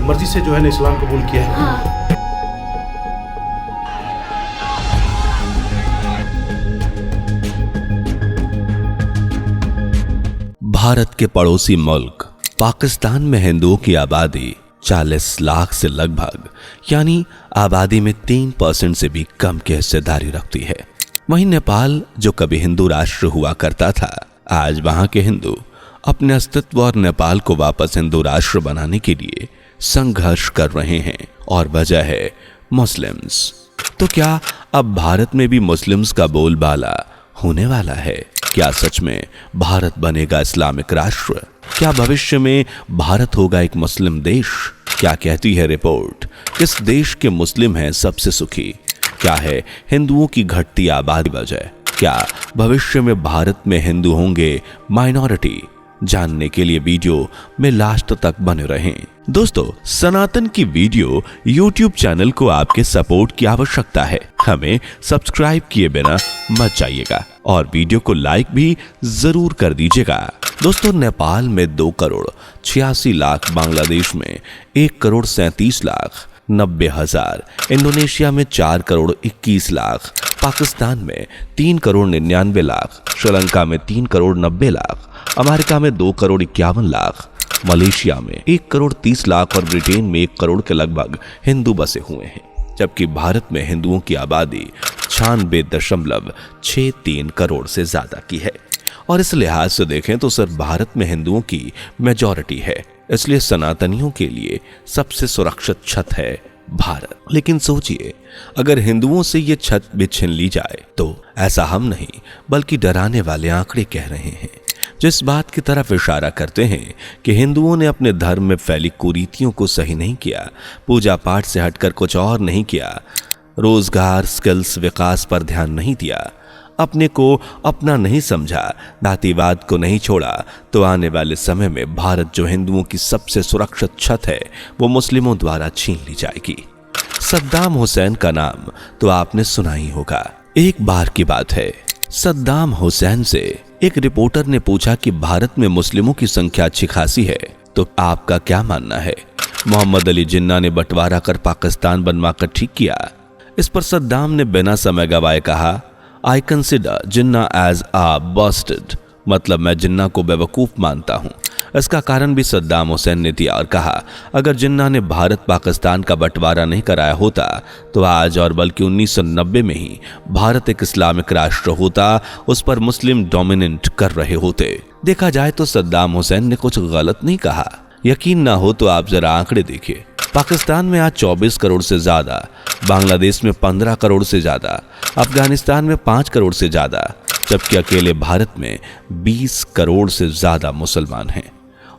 मर्जी से जो है ना इस्लाम कबूल किया है। हाँ। भारत के पड़ोसी मुल्क पाकिस्तान में हिंदुओं की आबादी 40 लाख से लगभग यानी आबादी में 3% से भी कम की हिस्सेदारी रखती है। वहीं नेपाल जो कभी हिंदू राष्ट्र हुआ करता था, आज वहां के हिंदू अपने अस्तित्व और नेपाल को वापस हिंदू राष्ट्र बनाने के लिए संघर्ष कर रहे हैं और वजह है मुस्लिम्स। तो क्या अब भारत में भी मुस्लिम्स का बोलबाला होने वाला है? क्या सच में भारत बनेगा इस्लामिक राष्ट्र? क्या भविष्य में भारत होगा एक मुस्लिम देश? क्या कहती है रिपोर्ट? किस देश के मुस्लिम हैं सबसे सुखी? क्या है हिंदुओं की घटती आबादी वजह? क्या भविष्य में भारत में हिंदू होंगे माइनॉरिटी? जानने के लिए वीडियो में लास्ट तक बने रहें। दोस्तों, सनातन की वीडियो YouTube चैनल को आपके सपोर्ट की आवश्यकता है। हमें सब्सक्राइब किए बिना मत जाइएगा और वीडियो को लाइक भी जरूर कर दीजिएगा। दोस्तों, नेपाल में 2,86,00,000, बांग्लादेश में 1,37,90,000, इंडोनेशिया में 4,21,00,000, पाकिस्तान में 3,99,00,000, श्रीलंका में 3,90,00,000, अमेरिका में 2,51,00,000, मलेशिया में 1,30,00,000 और ब्रिटेन में 1 करोड़ के लगभग हिंदू बसे हुए हैं। जबकि भारत में हिंदुओं की आबादी 96.63 करोड़ से ज्यादा की है। और इस लिहाज से देखें तो सिर्फ भारत में हिंदुओं की मेजॉरिटी है, इसलिए सनातनियों के लिए सबसे सुरक्षित छत है भारत। लेकिन सोचिए, अगर हिंदुओं से ये छत भी छीन ली जाए तो ऐसा हम नहीं बल्कि डराने वाले आंकड़े कह रहे हैं, जो इस बात की तरफ इशारा करते हैं कि हिंदुओं ने अपने धर्म में फैली कुरीतियों को सही नहीं किया, पूजा पाठ से हटकर कुछ और नहीं किया, रोजगार, स्किल्स, विकास पर ध्यान नहीं दिया, अपने को अपना नहीं समझा, जातिवाद को नहीं छोड़ा, तो आने वाले समय में भारत जो हिंदुओं की सबसे सुरक्षित छत है वो मुस्लिमों द्वारा छीन ली जाएगी। सद्दाम हुसैन का नाम तो आपने सुना ही होगा। एक बार की बात है, सद्दाम हुसैन से एक रिपोर्टर ने पूछा कि भारत में मुस्लिमों की संख्या अच्छी खासी है, तो आपका क्या मानना है? मोहम्मद अली जिन्ना ने बंटवारा कर पाकिस्तान बनवाकर ठीक किया। इस पर सद्दाम ने बिना समय गवाए कहा, I consider Jinnah as a bastard, मतलब मैं जिन्ना को बेवकूफ मानता हूं। इसका कारण भी सद्दाम हुसैन ने दिया और कहा, अगर जिन्ना ने भारत पाकिस्तान का बंटवारा नहीं कराया होता तो आज और बल्कि 1990 में ही भारत एक इस्लामिक राष्ट्र होता, उस पर मुस्लिम डोमिनेंट कर रहे होते। देखा जाए तो सद्दाम हुसैन ने कुछ गलत नहीं कहा। यकीन ना हो तो आप जरा आंकड़े देखिए। पाकिस्तान में आज 24 करोड़ से ज्यादा, बांग्लादेश में 15 करोड़ से ज्यादा, अफगानिस्तान में 5 करोड़ से ज्यादा, जबकि अकेले भारत में 20 करोड़ से ज्यादा मुसलमान हैं।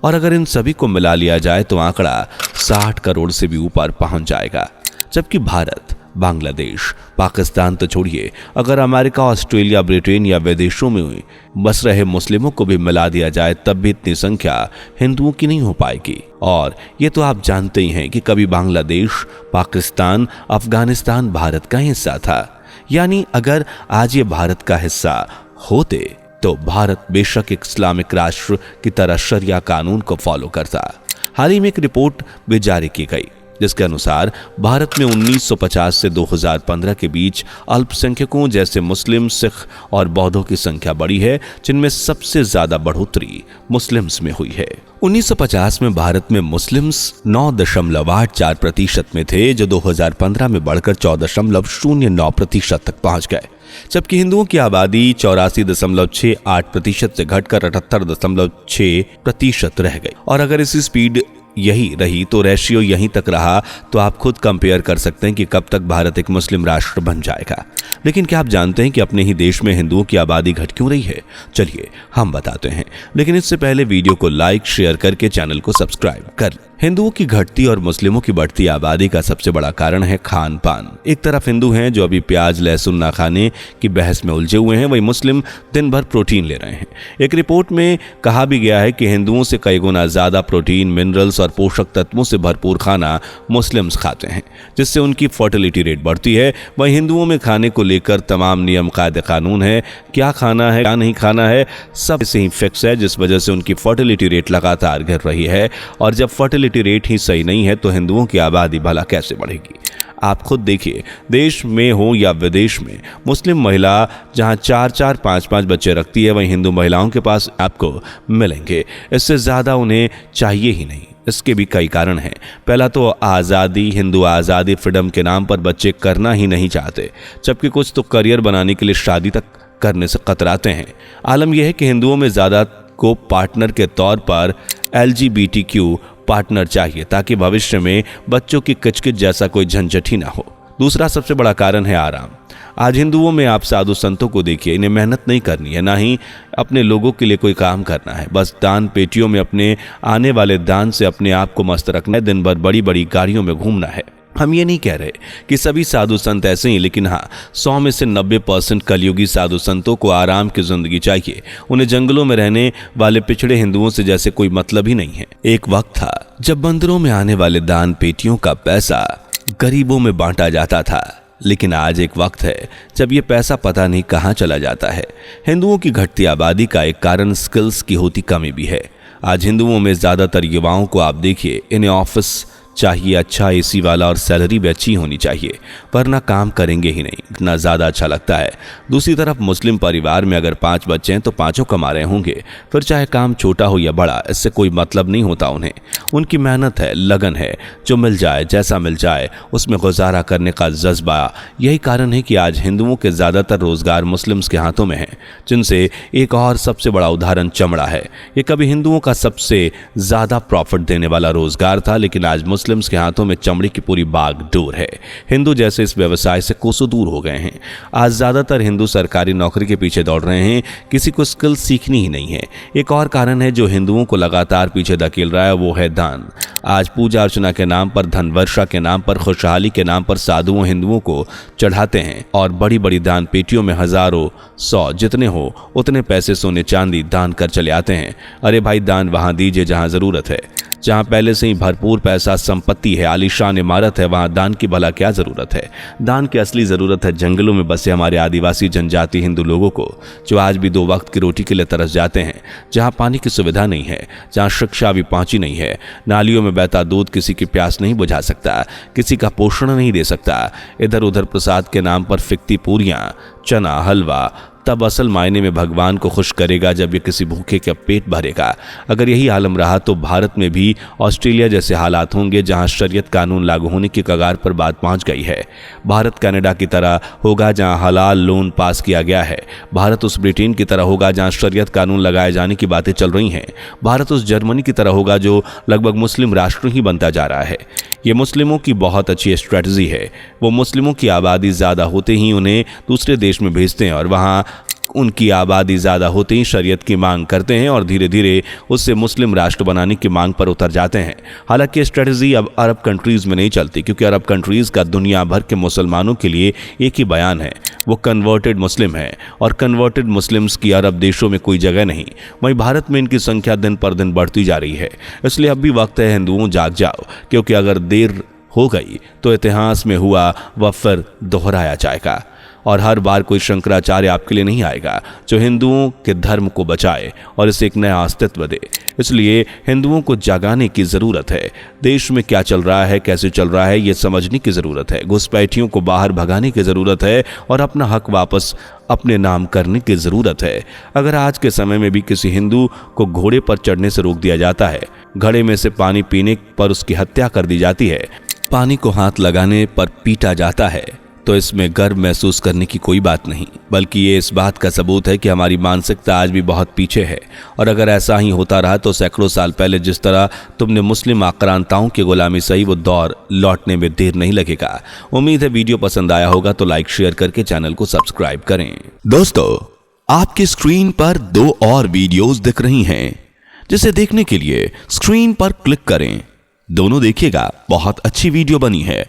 और अगर इन सभी को मिला लिया जाए तो आंकड़ा 60 करोड़ से भी ऊपर पहुंच जाएगा। जबकि भारत, बांग्लादेश, पाकिस्तान तो छोड़िए, अगर अमेरिका, ऑस्ट्रेलिया, ब्रिटेन या विदेशों में बस रहे मुस्लिमों को भी मिला दिया जाए तब भी इतनी संख्या हिंदुओं की नहीं हो पाएगी। और ये तो आप जानते ही हैं कि कभी बांग्लादेश, पाकिस्तान, अफगानिस्तान भारत का हिस्सा था। यानी अगर आज ये भारत का हिस्सा होते तो भारत बेशक एक इस्लामिक राष्ट्र की तरह शरिया कानून को फॉलो करता। हाल ही में एक रिपोर्ट भी जारी की गई जिसके अनुसार भारत में 1950 से 2015 के बीच अल्पसंख्यकों जैसे मुस्लिम, सिख और बौद्धों की संख्या बढ़ी है, जिनमें सबसे ज्यादा बढ़ोतरी मुस्लिम्स में हुई है। 1950 में भारत में मुस्लिम्स 9.84% में थे, जो 2015 में बढ़कर 14.09% तक पहुंच गए। जबकि हिंदुओं की आबादी 84.68% से घटकर 78.6% रह गई। और अगर इसी स्पीड यही रही तो रेशियो यहीं तक रहा तो आप खुद कंपेयर कर सकते हैं कि कब तक भारत एक मुस्लिम राष्ट्र बन जाएगा। लेकिन क्या आप जानते हैं कि अपने ही देश में हिंदुओं की आबादी घट क्यों रही है? चलिए हम बताते हैं, लेकिन इससे पहले वीडियो को लाइक, शेयर करके चैनल को सब्सक्राइब कर। हिंदुओं की घटती और मुस्लिमों की बढ़ती आबादी का सबसे बड़ा कारण है खान पान। एक तरफ हिंदू हैं जो अभी प्याज लहसुन ना खाने की बहस में उलझे हुए हैं, वहीं मुस्लिम दिन भर प्रोटीन ले रहे हैं। एक रिपोर्ट में कहा भी गया है कि हिंदुओं से कई गुना ज्यादा प्रोटीन, मिनरल्स और पोषक तत्वों से भरपूर खाना मुस्लिम्स खाते हैं, जिससे उनकी फर्टिलिटी रेट बढ़ती है। वहीं हिंदुओं में खाने को लेकर तमाम नियम, कायदे, कानून है, क्या खाना है क्या नहीं खाना है सब से ही फिक्स है, जिस वजह से उनकी फर्टिलिटी रेट लगातार गिर रही है। और जब फर्टिलिटी फर्टिलिटी रेट ही सही नहीं है तो हिंदुओं की आबादी भला कैसे बढ़ेगी। आप खुद देखिए, देश में हो या विदेश में, मुस्लिम महिला जहां 4-4, 5-5 बच्चे रखती है, वहीं हिंदू महिलाओं के पास आपको मिलेंगे। इससे ज़्यादा उन्हें चाहिए ही नहीं। इसके भी कई कारण हैं। पहला तो आज़ादी, हिंदू आज़ादी, फ्रीडम के नाम पर बच्चे करना ही नहीं चाहते, जबकि कुछ तो करियर बनाने के लिए शादी तक करने से कतराते हैं। आलम यह है कि हिंदुओं में ज़्यादा को पार्टनर के तौर पर LGBTQ पार्टनर चाहिए ताकि भविष्य में बच्चों की किचकिच जैसा कोई झंझट ही ना हो। दूसरा सबसे बड़ा कारण है आराम। आज हिंदुओं में आप साधु संतों को देखिए, इन्हें मेहनत नहीं करनी है, ना ही अपने लोगों के लिए कोई काम करना है। बस दान पेटियों में अपने आने वाले दान से अपने आप को मस्त रखना है, दिन भर बड़ी बड़ी गाड़ियों में घूमना है। हम ये नहीं कह रहे कि सभी साधु संत ऐसे ही, लेकिन हाँ, 100 में से 90% कलयुगी साधु संतों को आराम की जिंदगी चाहिए। उन्हें जंगलों में रहने वाले पिछड़े हिंदुओं से जैसे कोई मतलब ही नहीं है। एक वक्त था जब मंदिरों में आने वाले दान पेटियों का पैसा गरीबों में बांटा जाता था, लेकिन आज एक वक्त है जब ये पैसा पता नहीं कहाँ चला जाता है। हिंदुओं की घटती आबादी का एक कारण स्किल्स की होती कमी भी है। आज हिंदुओं में ज्यादातर युवाओं को आप देखिए, इन्हें ऑफिस चाहिए, अच्छा AC वाला, और सैलरी भी अच्छी होनी चाहिए, वरना काम करेंगे ही नहीं। इतना ज़्यादा अच्छा लगता है। दूसरी तरफ मुस्लिम परिवार में अगर 5 बच्चे हैं तो 5 कमा रहे होंगे, फिर चाहे काम छोटा हो या बड़ा, इससे कोई मतलब नहीं होता उन्हें। उनकी मेहनत है, लगन है, जो मिल जाए, जैसा मिल जाए उसमें गुजारा करने का जज्बा। यही कारण है कि आज हिंदुओं के ज़्यादातर रोजगार मुस्लिम्स के हाथों में है, जिनसे एक और सबसे बड़ा उदाहरण चमड़ा है। ये कभी हिंदुओं का सबसे ज़्यादा प्रॉफिट देने वाला रोजगार था, लेकिन आज मुस्लिम्स के हाथों में चमड़ी की पूरी बागडोर है। हिंदू जैसे इस व्यवसाय से कोसों दूर हो गए हैं। आज ज्यादातर हिंदू सरकारी नौकरी के पीछे दौड़ रहे हैं, किसी को स्किल सीखनी ही नहीं है। एक और कारण है जो हिंदुओं को लगातार पीछे धकेल रहा है, वो है दान। आज पूजा अर्चना के नाम पर, धन वर्षा के नाम पर, खुशहाली के नाम पर साधुओं हिंदुओं को चढ़ाते हैं और बड़ी बड़ी दान पेटियों में हजारों, 100 जितने हो उतने पैसे सोने चांदी दान कर चले आते हैं। अरे भाई, दान वहां दीजिए जहां जरूरत है। जहां पहले से ही भरपूर पैसा, संपत्ति है, आलीशान इमारत है, वहां दान की भला क्या जरूरत है। दान की असली जरूरत है जंगलों में बसे हमारे आदिवासी जनजाति हिंदू लोगों को, जो आज भी 2 वक्त की रोटी के लिए तरस जाते हैं। जहां पानी की सुविधा नहीं है, जहां शिक्षा भी पहुंची नहीं है, नालियों में बहता दूध किसी की प्यास नहीं बुझा सकता, किसी का पोषण नहीं दे सकता। इधर उधर प्रसाद के नाम पर फिकती पूरियां, चना, हलवा तब असल मायने में भगवान को खुश करेगा जब ये किसी भूखे का पेट भरेगा। अगर यही आलम रहा तो भारत में भी ऑस्ट्रेलिया जैसे हालात होंगे, जहां शरीयत कानून लागू होने की कगार पर बात पहुंच गई है। भारत कनाडा की तरह होगा जहां हलाल लोन पास किया गया है। भारत उस ब्रिटेन की तरह होगा जहां शरीयत कानून लगाए जाने की बातें चल रही हैं। भारत उस जर्मनी की तरह होगा जो लगभग मुस्लिम राष्ट्र ही बनता जा रहा है। ये मुस्लिमों की बहुत अच्छी स्ट्रेटजी है। वो मुस्लिमों की आबादी ज़्यादा होते ही उन्हें दूसरे देश में भेजते हैं और वहाँ उनकी आबादी ज़्यादा होते ही शरीयत की मांग करते हैं और धीरे धीरे उससे मुस्लिम राष्ट्र बनाने की मांग पर उतर जाते हैं। हालांकि ये स्ट्रेटजी अब अरब कंट्रीज़ में नहीं चलती, क्योंकि अरब कंट्रीज़ का दुनिया भर के मुसलमानों के लिए एक ही बयान है, वो कन्वर्टेड मुस्लिम है और कन्वर्टेड मुस्लिम्स की अरब देशों में कोई जगह नहीं। वहीं भारत में इनकी संख्या दिन पर दिन बढ़ती जा रही है। इसलिए अब भी वक्त है हिंदुओं, जाग जाओ, क्योंकि अगर देर हो गई तो इतिहास में हुआ वह फिर दोहराया जाएगा और हर बार कोई शंकराचार्य आपके लिए नहीं आएगा जो हिंदुओं के धर्म को बचाए और इसे एक नया अस्तित्व दे। इसलिए हिंदुओं को जगाने की ज़रूरत है। देश में क्या चल रहा है, कैसे चल रहा है, ये समझने की ज़रूरत है। घुसपैठियों को बाहर भगाने की ज़रूरत है और अपना हक वापस अपने नाम करने की ज़रूरत है। अगर आज के समय में भी किसी हिंदू को घोड़े पर चढ़ने से रोक दिया जाता है, घड़े में से पानी पीने पर उसकी हत्या कर दी जाती है, पानी को हाथ लगाने पर पीटा जाता है, तो इसमें गर्व महसूस करने की कोई बात नहीं, बल्कि ये इस बात का सबूत है कि हमारी मानसिकता आज भी बहुत पीछे है। और अगर ऐसा ही होता रहा तो सैकड़ों साल पहले जिस तरह तुमने मुस्लिम आक्रांताओं की गुलामी सही, वो दौर लौटने में देर नहीं लगेगा। उम्मीद है वीडियो पसंद आया होगा, तो लाइक शेयर करके चैनल को सब्सक्राइब करें। दोस्तों, आपकी स्क्रीन पर 2 और वीडियोस दिख रही हैं, जिसे देखने के लिए स्क्रीन पर क्लिक करें। दोनों देखिएगा, बहुत अच्छी वीडियो बनी है।